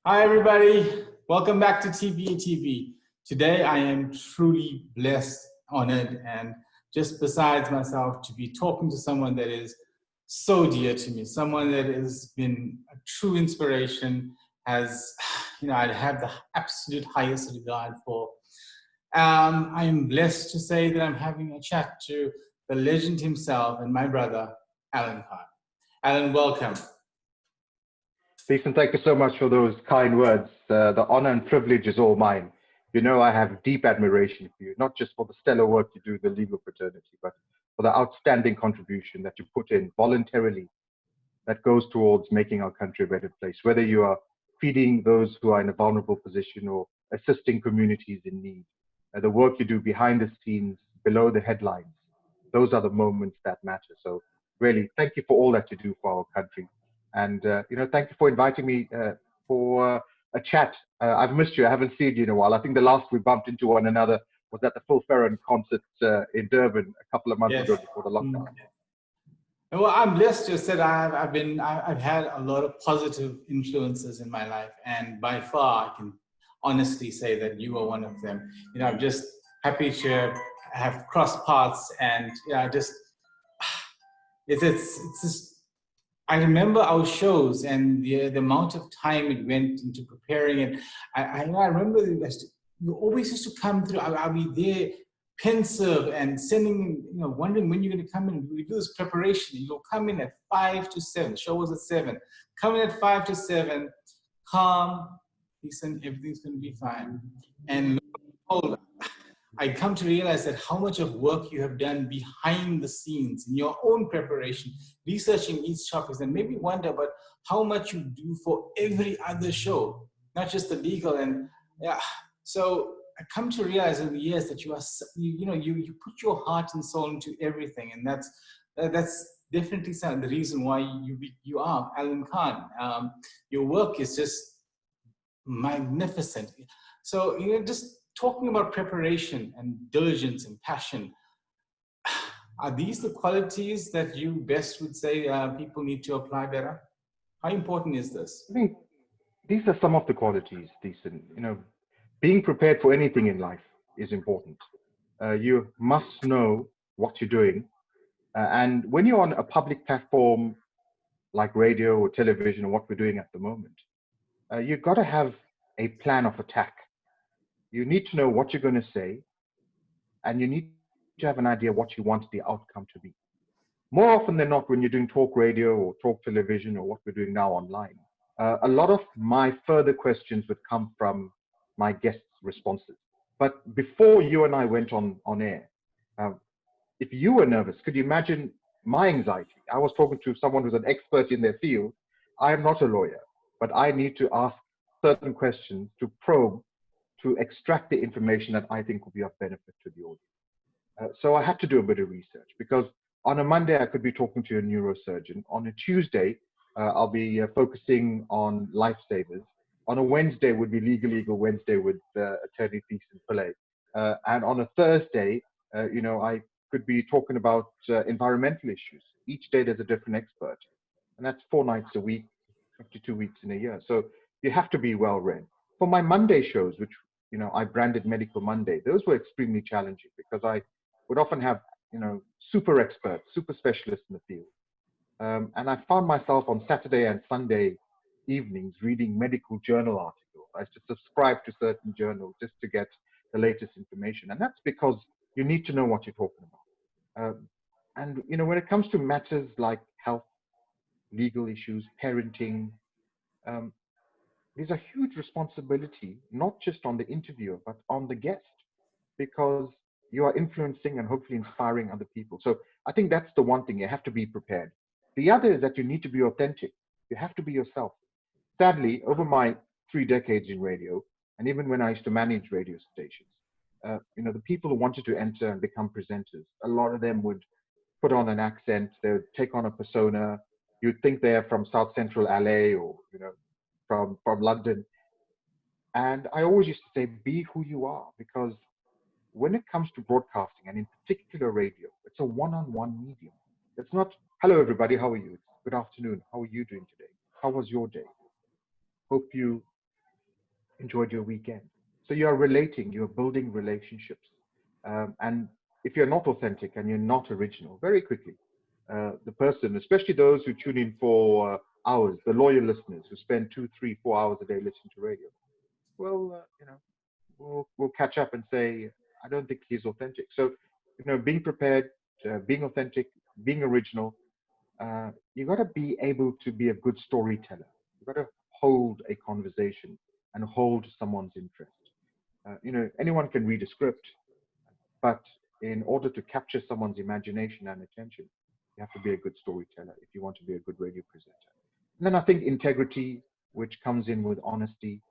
Hi, everybody. Welcome back to TPA TV. Today, I am truly blessed, honored, and just besides myself to be talking to someone that is so dear to me, someone that has been a true inspiration, has, I have the absolute highest regard for. I am blessed to say that I'm having a chat to the legend himself and my brother, Alan Khan. Alan, welcome. Stephen, thank you so much for those kind words. The honor and privilege is all mine. You know, I have deep admiration for you, not just for the stellar work you do in the legal fraternity, but for the outstanding contribution that you put in voluntarily that goes towards making our country a better place, whether you are feeding those who are in a vulnerable position or assisting communities in need. The work you do behind the scenes, below the headlines, those are the moments that matter. So really, thank you for all that you do for our country. And, thank you for inviting me for a chat. I've missed you. I haven't seen you in a while. I think the last we bumped into one another was at the Phil Ferron concert in Durban a couple of months ago before the lockdown. Well, I'm blessed. Just that I've had a lot of positive influences in my life, and by far, I can honestly say that you are one of them. I'm just happy to have crossed paths, and it's just. I remember our shows and the amount of time it went into preparing it. I remember you always used to come through. I'll be there pensive and sending, wondering when you're going to come in. We do this preparation. You'll come in at 5 to 7. The show was at 7. Come in at 5 to 7, calm, listen, everything's going to be fine. And I come to realize that how much of work you have done behind the scenes in your own preparation, researching each topic, and maybe wonder about how much you do for every other show, not just the legal. And so I come to realize over the years that you are, you put your heart and soul into everything, and that's definitely the reason why you are Alan Khan. Your work is just magnificent. So just talking about preparation and diligence and passion, are these the qualities that you best would say people need to apply better? How important is this? I think these are some of the qualities, Decent. Being prepared for anything in life is important. You must know what you're doing. And when you're on a public platform like radio or television or what we're doing at the moment, you've got to have a plan of attack. You need to know what you're going to say, and you need to have an idea what you want the outcome to be. More often than not, when you're doing talk radio or talk television or what we're doing now online, a lot of my further questions would come from my guests' responses. But before you and I went on air, if you were nervous, could you imagine my anxiety? I was talking to someone who's an expert in their field. I am not a lawyer, but I need to ask certain questions to probe, to extract the information that I think will be of benefit to the audience. So I had to do a bit of research, because on a Monday, I could be talking to a neurosurgeon. On a Tuesday, I'll be focusing on lifesavers. On a Wednesday would be Legal Wednesday with attorney Thiessen Pillay. And on a Thursday, I could be talking about environmental issues. Each day there's a different expert. And that's 4 nights a week, 52 weeks in a year. So you have to be well read. For my Monday shows, which I branded Medical Monday, those were extremely challenging, because I would often have super experts, super specialists in the field. And I found myself on Saturday and Sunday evenings reading medical journal articles. I used to subscribe to certain journals just to get the latest information. And that's because you need to know what you're talking about. And when it comes to matters like health, legal issues, parenting, there's a huge responsibility, not just on the interviewer, but on the guest, because you are influencing and hopefully inspiring other people. So I think that's the one thing. You have to be prepared. The other is that you need to be authentic. You have to be yourself. Sadly, over my 3 decades in radio, and even when I used to manage radio stations, the people who wanted to enter and become presenters, a lot of them would put on an accent, they would take on a persona. You'd think they're from South Central LA or, from London. And I always used to say, be who you are, because when it comes to broadcasting, and in particular radio, it's a one-on-one medium. It's not, hello everybody, how are you? Good afternoon, how are you doing today? How was your day? Hope you enjoyed your weekend. So you are relating, you're building relationships. And if you're not authentic and you're not original, very quickly, the person, especially those who tune in for hours, the loyal listeners who spend 2, 3, 4 hours a day listening to radio, well, we'll catch up and say, I don't think he's authentic. So, being prepared, being authentic, being original, you got to be able to be a good storyteller. You got to hold a conversation and hold someone's interest. Anyone can read a script, but in order to capture someone's imagination and attention, you have to be a good storyteller if you want to be a good radio presenter. And then I think integrity, which comes in with honesty,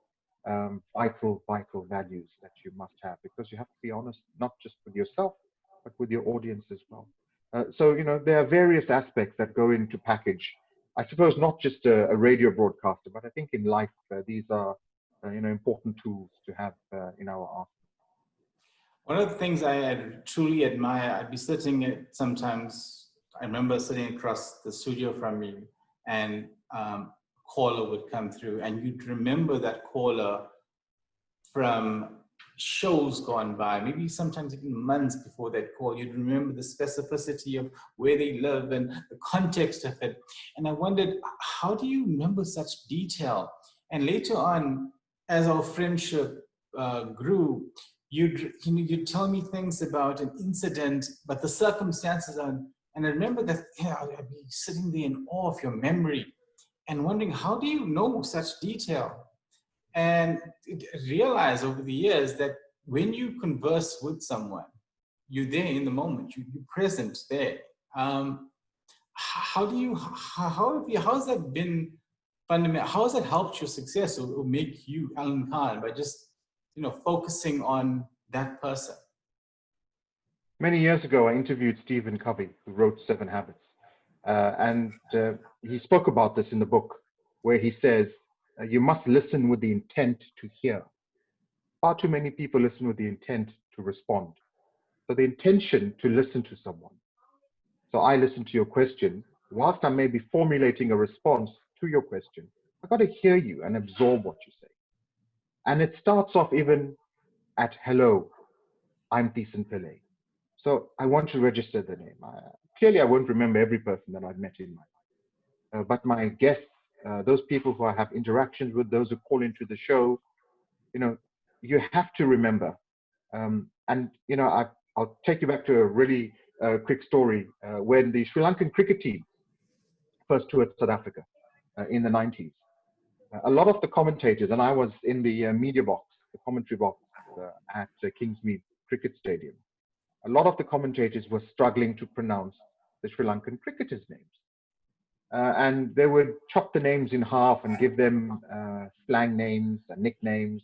vital values that you must have, because you have to be honest, not just with yourself, but with your audience as well. So, there are various aspects that go into package. I suppose not just a radio broadcaster, but I think in life, these are, important tools to have in our arsenal. One of the things I truly admire, I'd be sitting at sometimes, I remember sitting across the studio from you, and a caller would come through, and you'd remember that caller from shows gone by, maybe sometimes even months before that call. You'd remember the specificity of where they live and the context of it. And I wondered, how do you remember such detail? And later on, as our friendship grew, you'd tell me things about an incident, but the circumstances are, and I remember that I'd be sitting there in awe of your memory and wondering, how do you know such detail? And realize over the years that when you converse with someone, you're there in the moment, you're present there. How has that been fundamental? How has that helped your success or make you Alan Khan by just, focusing on that person? Many years ago, I interviewed Stephen Covey, who wrote 7 Habits. And he spoke about this in the book, where he says, you must listen with the intent to hear. Far too many people listen with the intent to respond. So the intention to listen to someone. So I listen to your question. Whilst I may be formulating a response to your question, I've got to hear you and absorb what you say. And it starts off even at, hello, I'm Thissen Pillay. So I want to register the name. Clearly, I won't remember every person that I've met in my life. But my guests, those people who I have interactions with, those who call into the show, you have to remember. I'll take you back to a really quick story. When the Sri Lankan cricket team first toured South Africa in the 90s, a lot of the commentators, and I was in the media box, the commentary box at Kingsmead Cricket Stadium, a lot of the commentators were struggling to pronounce the Sri Lankan cricketers' names. And they would chop the names in half and give them slang names and nicknames.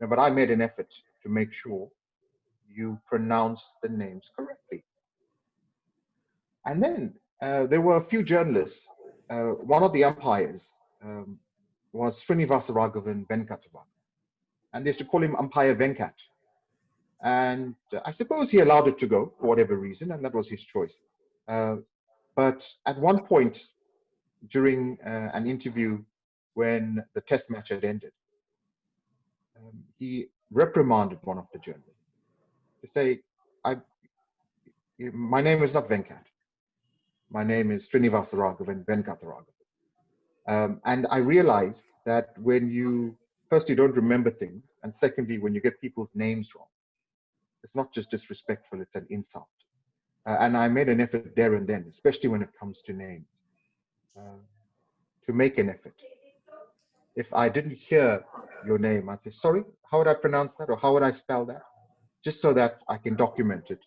But I made an effort to make sure you pronounce the names correctly. And then there were a few journalists. One of the umpires was Srinivasaraghavan Venkataraman. And they used to call him Umpire Venkat. And I suppose he allowed it to go for whatever reason, and that was his choice. But at one point during an interview when the test match had ended, he reprimanded one of the journalists to say, my name is not Venkat. My name is Srinivasaraghavan Venkataraman. And I realized that when you don't remember things, and secondly, when you get people's names wrong, it's not just disrespectful, it's an insult. And I made an effort there and then, especially when it comes to names, to make an effort. If I didn't hear your name, I'd say, sorry, how would I pronounce that? Or how would I spell that? Just so that I can document it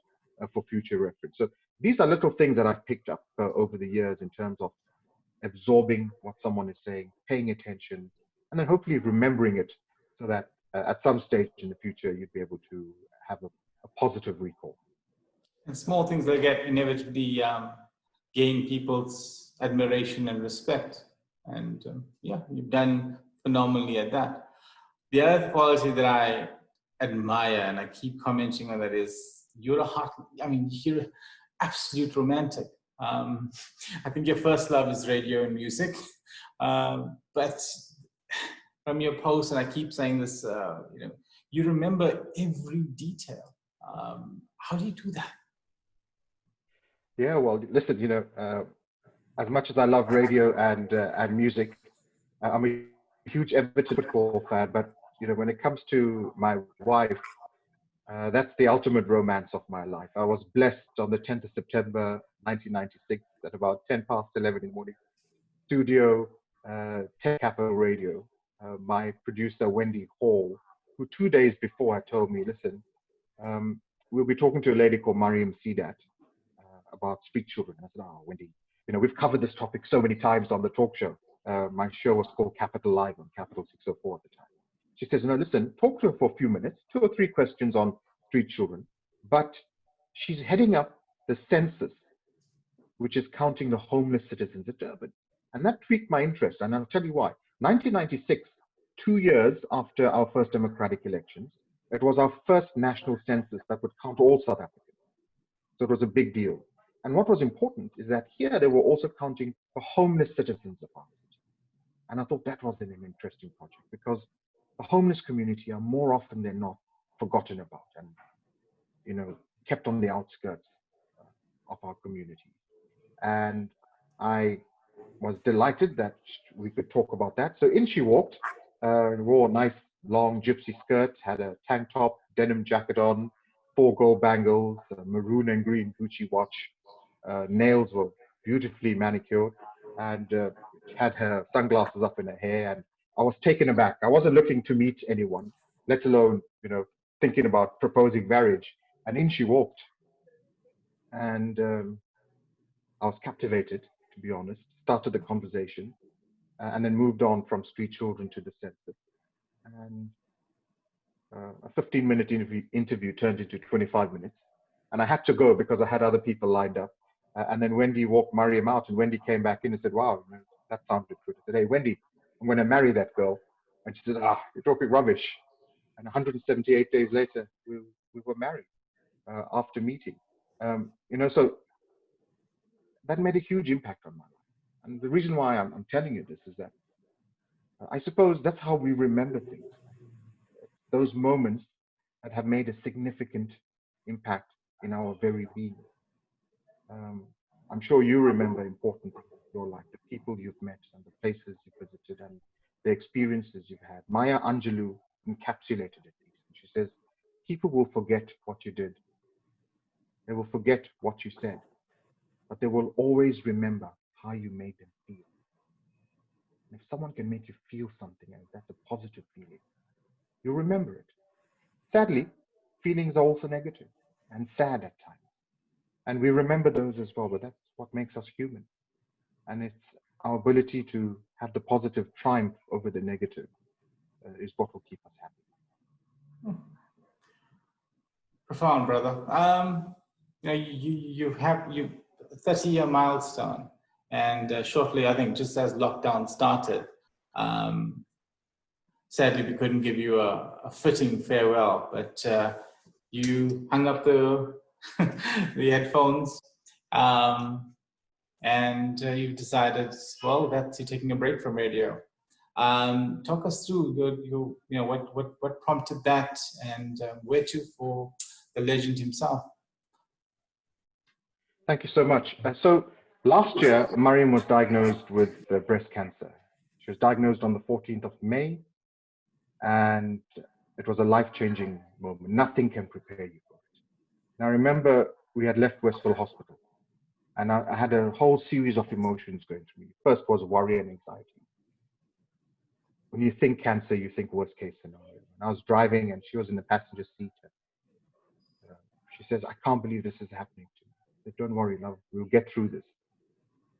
for future reference. So these are little things that I've picked up over the years in terms of absorbing what someone is saying, paying attention, and then hopefully remembering it so that at some stage in the future, you'd be able to have a positive recall. And small things like that inevitably gain people's admiration and respect. And you've done phenomenally at that. The other quality that I admire, and I keep commenting on that, is you're an absolute romantic. I think your first love is radio and music, but from your post, and I keep saying this, you remember every detail. How do you do that? Yeah, well, listen, as much as I love radio and music, I'm a huge Everton football fan. But when it comes to my wife, that's the ultimate romance of my life. I was blessed on the 10th of September, 1996, at about 10 past 11 in the morning. Studio 10 Capital Radio. My producer Wendy Hall, who 2 days before had told me, listen, we'll be talking to a lady called Mariam Sidat about street children. I said, oh, Wendy, we've covered this topic so many times on the talk show. My show was called Capital Live on Capital 604 at the time. She says, no, listen, talk to her for a few minutes, 2 or 3 questions on street children. But she's heading up the census, which is counting the homeless citizens at Durban. And that piqued my interest, and I'll tell you why. 1996, 2 years after our first democratic elections, it was our first national census that would count all South Africans. So it was a big deal. And what was important is that here they were also counting the homeless citizens of our city. And I thought that was an interesting project, because the homeless community are more often than not forgotten about and kept on the outskirts of our community. And I was delighted that we could talk about that. So in she walked, wore a nice long gypsy skirt, had a tank top, denim jacket on, 4 gold bangles, a maroon and green Gucci watch. Nails were beautifully manicured, and had her sunglasses up in her hair. And I was taken aback. I wasn't looking to meet anyone, let alone, thinking about proposing marriage. And in she walked. And I was captivated, to be honest, started the conversation, and then moved on from street children to the census. And a 15-minute interview turned into 25 minutes. And I had to go because I had other people lined up. And then Wendy walked Mariam out, and Wendy came back in and said, wow, that sounded good. I said, hey, Wendy, I'm going to marry that girl. And she said, you're talking rubbish. And 178 days later, we were married after meeting. So that made a huge impact on my life. And the reason why I'm telling you this is that I suppose that's how we remember things. Those moments that have made a significant impact in our very being. I'm sure you remember important things in your life, the people you've met and the places you've visited and the experiences you've had. Maya Angelou encapsulated it. She says, people will forget what you did. They will forget what you said, but they will always remember how you made them feel. And if someone can make you feel something, and that's a positive feeling, you'll remember it. Sadly, feelings are also negative and sad at times. And we remember those as well, but that's what makes us human. And it's our ability to have the positive triumph over the negative is what will keep us happy. Profound, brother. You have 30-year milestone, and shortly, I think, just as lockdown started, sadly we couldn't give you a fitting farewell, but you hung up the the headphones, and you decided, well, that's you taking a break from radio. Talk us through what prompted that, and where to for the legend himself. Thank you so much. So last year, Mariam was diagnosed with breast cancer. She was diagnosed on the 14th of May, and it was a life-changing moment. Nothing can prepare you for it. Now, remember, we had left Westville Hospital, and I had a whole series of emotions going through me. First was worry and anxiety. When you think cancer, you think worst case scenario. And I was driving, and she was in the passenger seat. She says, I can't believe this is happening to me. I said, don't worry, love, we'll get through this.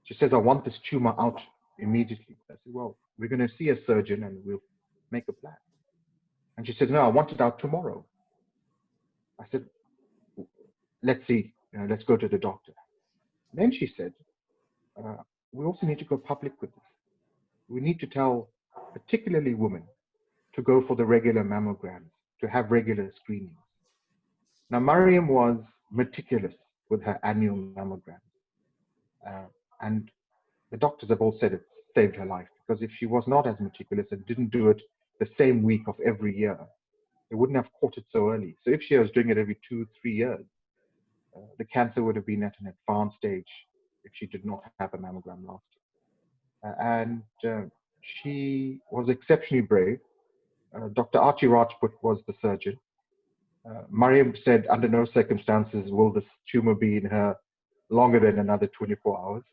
She says, I want this tumor out immediately. I said, well, we're going to see a surgeon and we'll make a plan. And she said, no, I want it out tomorrow. I said, let's see, let's go to the doctor. And then she said, we also need to go public with this. We need to tell particularly women to go for the regular mammograms, to have regular screenings. Now, Mariam was meticulous with her annual mammogram. And the doctors have all said it saved her life, because if she was not as meticulous and didn't do it the same week of every year, they wouldn't have caught it so early. So if she was doing it every 2-3 years, the cancer would have been at an advanced stage if she did not have a mammogram last year. And she was exceptionally brave. Dr. Archie Rajput was the surgeon. Mariam said, under no circumstances will this tumor be in her longer than another 24 hours.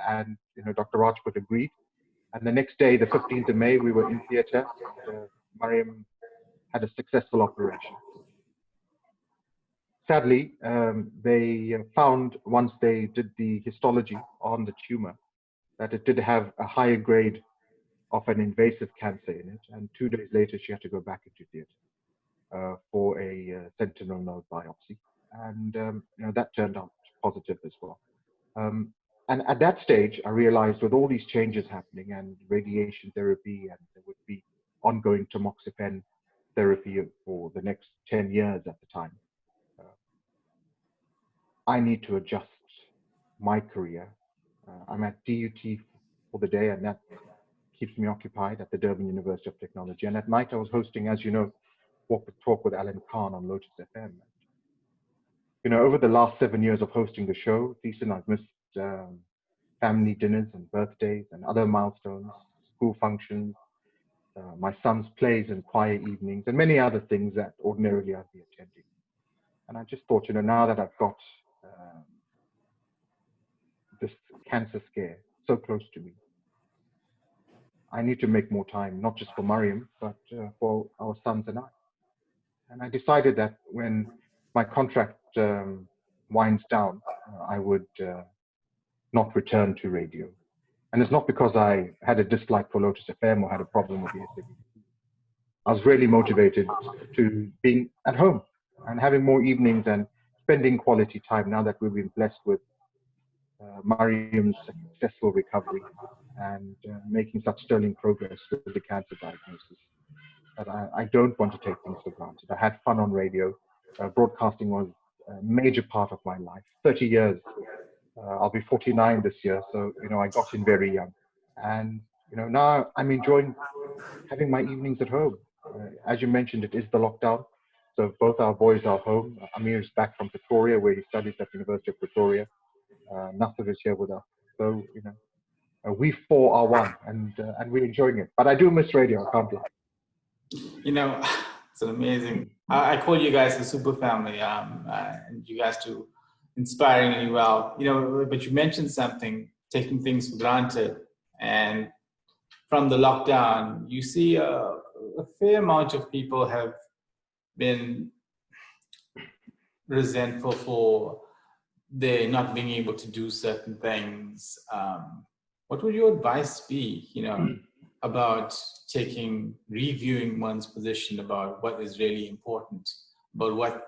And Dr. Rajput agreed. And the next day, the 15th of May, we were in theater. Mariam had a successful operation. Sadly, they found, once they did the histology on the tumor, that it did have a higher grade of an invasive cancer in it. And 2 days later, she had to go back into theater for a sentinel node biopsy. And that turned out positive as well. And at that stage, I realized with all these changes happening and radiation therapy, and there would be ongoing tamoxifen therapy for the next 10 years at the time, I need to adjust my career. I'm at DUT for the day, and that keeps me occupied at the Durban University of Technology. And at night, I was hosting, as you know, Walk the Talk with Alan Khan on Lotus FM. Over the last 7 years of hosting the show, Thiessen, I've missed family dinners and birthdays and other milestones, school functions, my son's plays and choir evenings, and many other things that ordinarily I'd be attending. And I just thought, now that I've got this cancer scare so close to me, I need to make more time, not just for Mariam, but for our sons and I. And I decided that when my contract winds down, I would not return to radio. And it's not because I had a dislike for Lotus FM or had a problem with the SABC. I was really motivated to being at home and having more evenings and spending quality time now that we've been blessed with Mariam's successful recovery and making such sterling progress with the cancer diagnosis. But I don't want to take things for granted. I had fun on radio. Broadcasting was a major part of my life. 30 years. I'll be 49 this year, so I got in very young. And now I'm enjoying having my evenings at home. As you mentioned, it is the lockdown. So both our boys are home. Amir is back from Pretoria, where he studies at the University of Pretoria. Nasser is here with us. So, we four are one, and we're enjoying it. But I do miss radio, I can't lie. It's amazing. I call you guys a super family, and you guys do inspiringly well. But you mentioned something, taking things for granted. And from the lockdown, you see a fair amount of people have been resentful for their not being able to do certain things. What would your advice be, about reviewing one's position about what is really important, about what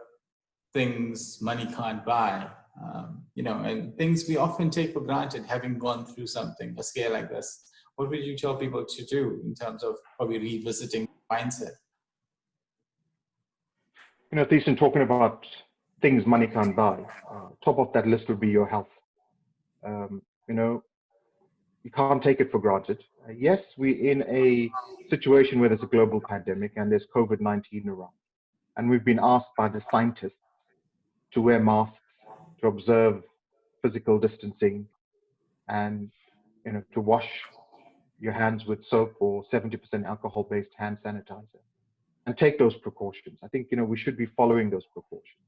things money can't buy, and things we often take for granted, having gone through something, a scare like this? What would you tell people to do in terms of probably revisiting mindset? Thiessen, talking about things money can't buy, top of that list would be your health. You can't take it for granted. Yes, we're in a situation where there's a global pandemic and there's COVID-19 around. And we've been asked by the scientists to wear masks, to observe physical distancing, and to wash your hands with soap or 70% alcohol-based hand sanitizer, and take those precautions. I think we should be following those precautions.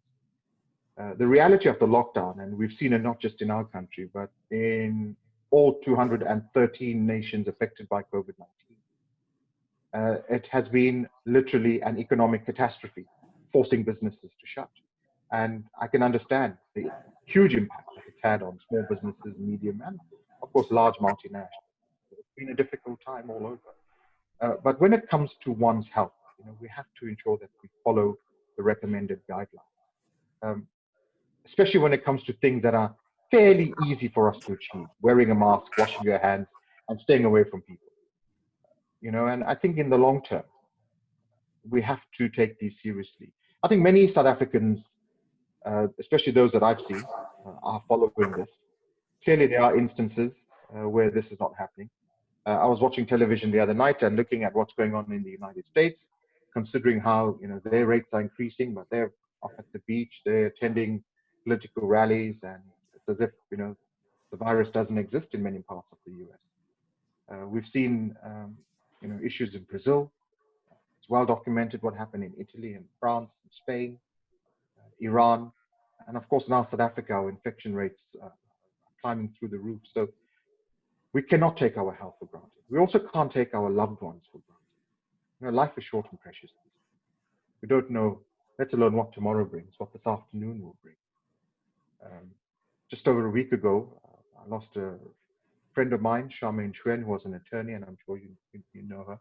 The reality of the lockdown, and we've seen it not just in our country, but in all 213 nations affected by COVID-19, it has been literally an economic catastrophe, forcing businesses to shut. And I can understand the huge impact that it's had on small businesses, medium, and of course, large multinationals. It's been a difficult time all over. But when it comes to one's health, we have to ensure that we follow the recommended guidelines, especially when it comes to things that are fairly easy for us to achieve: wearing a mask, washing your hands, and staying away from people. And I think in the long term, we have to take these seriously. I think many South Africans, especially those that I've seen, are following this. Clearly, there are instances where this is not happening. I was watching television the other night and looking at what's going on in the United States, considering how, you know, their rates are increasing, but they're off at the beach, they're attending political rallies, and it's as if, you know, the virus doesn't exist in many parts of the US. We've seen, you know, issues in Brazil. It's well documented what happened in Italy and France and Spain, Iran, and of course now South Africa. Our infection rates are climbing through the roof. So we cannot take our health for granted. We also can't take our loved ones for granted. You know, life is short and precious. We don't know, let alone what tomorrow brings, what this afternoon will bring. Just over a week ago, I lost a friend of mine, Charmaine Chuen, who was an attorney, and I'm sure you know her.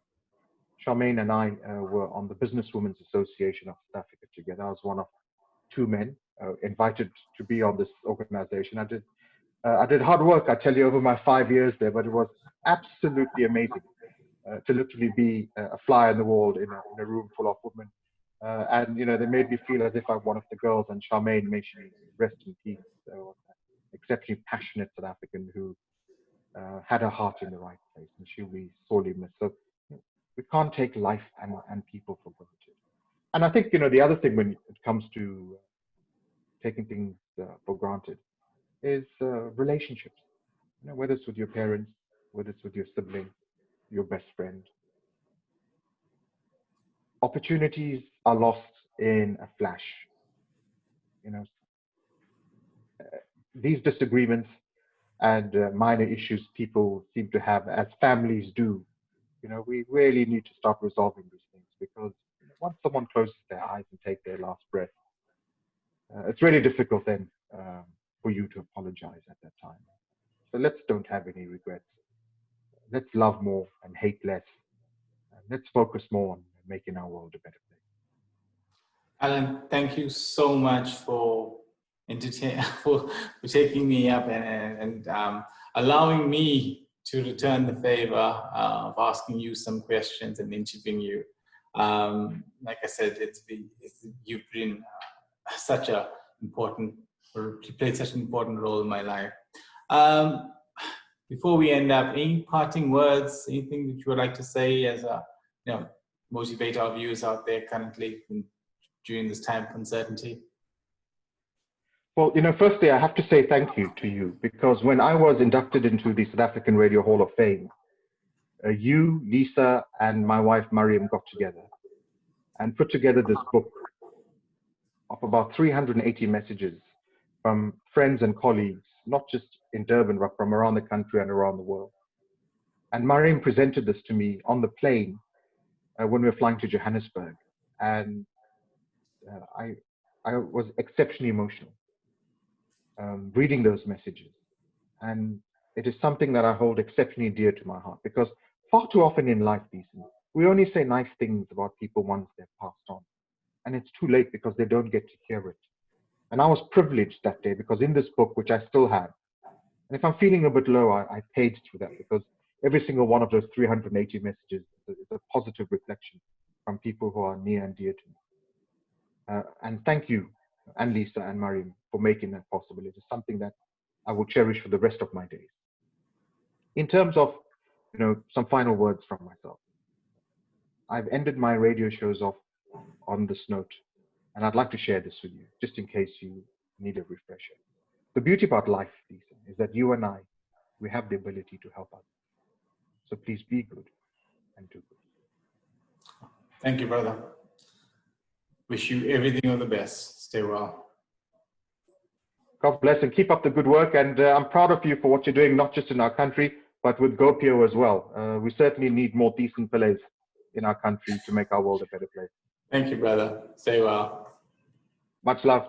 Charmaine and I were on the Businesswomen's Association of South Africa together. I was one of two men invited to be on this organization. I did hard work, I tell you, over my 5 years there, but it was absolutely amazing to literally be a fly on the wall in a room full of women. And, you know, they made me feel as if I'm one of the girls, and Charmaine, may she rest in peace, was an exceptionally passionate South African who had her heart in the right place, and she'll be sorely missed. So we can't take life and people for granted. And I think, you know, the other thing when it comes to taking things for granted is relationships. You know, whether it's with your parents, whether it's with your sibling, your best friend. Opportunities are lost in a flash. You know, these disagreements and minor issues people seem to have, as families do, you know, we really need to start resolving these things, because once someone closes their eyes and take their last breath, it's really difficult then for you to apologize at that time. So let's don't have any regrets. Let's love more and hate less. Let's focus more on making our world a better place. Alan, thank you so much for taking me up and allowing me to return the favor of asking you some questions and interviewing you. Like I said, you've been such a important, or played such an important role in my life. Before we end up, any parting words, anything that you would like to say as a, you know, motivate our viewers out there currently during this time of uncertainty? Well, you know, firstly, I have to say thank you to you, because when I was inducted into the South African Radio Hall of Fame, you, Lisa, and my wife, Mariam, got together and put together this book of about 380 messages from friends and colleagues, not just in Durban, but from around the country and around the world. And Mariam presented this to me on the plane when we were flying to Johannesburg. And I was exceptionally emotional reading those messages. And it is something that I hold exceptionally dear to my heart, because far too often in life, we only say nice things about people once they've passed on. And it's too late because they don't get to hear it. And I was privileged that day, because in this book, which I still have, and if I'm feeling a bit low, I paged through that, because every single one of those 380 messages is a positive reflection from people who are near and dear to me. And thank you, and Lisa and Mariam, for making that possible. It is something that I will cherish for the rest of my days. In terms of, you know, some final words from myself, I've ended my radio shows off on this note, and I'd like to share this with you, just in case you need a refresher. The beauty about life, Lisa, is that you and I, we have the ability to help others. So please be good and do good. Thank you, brother. Wish you everything of the best. Stay well. God bless, and keep up the good work. And I'm proud of you for what you're doing, not just in our country, but with GoPio as well. We certainly need more decent pillars in our country to make our world a better place. Thank you, brother. Stay well. Much love.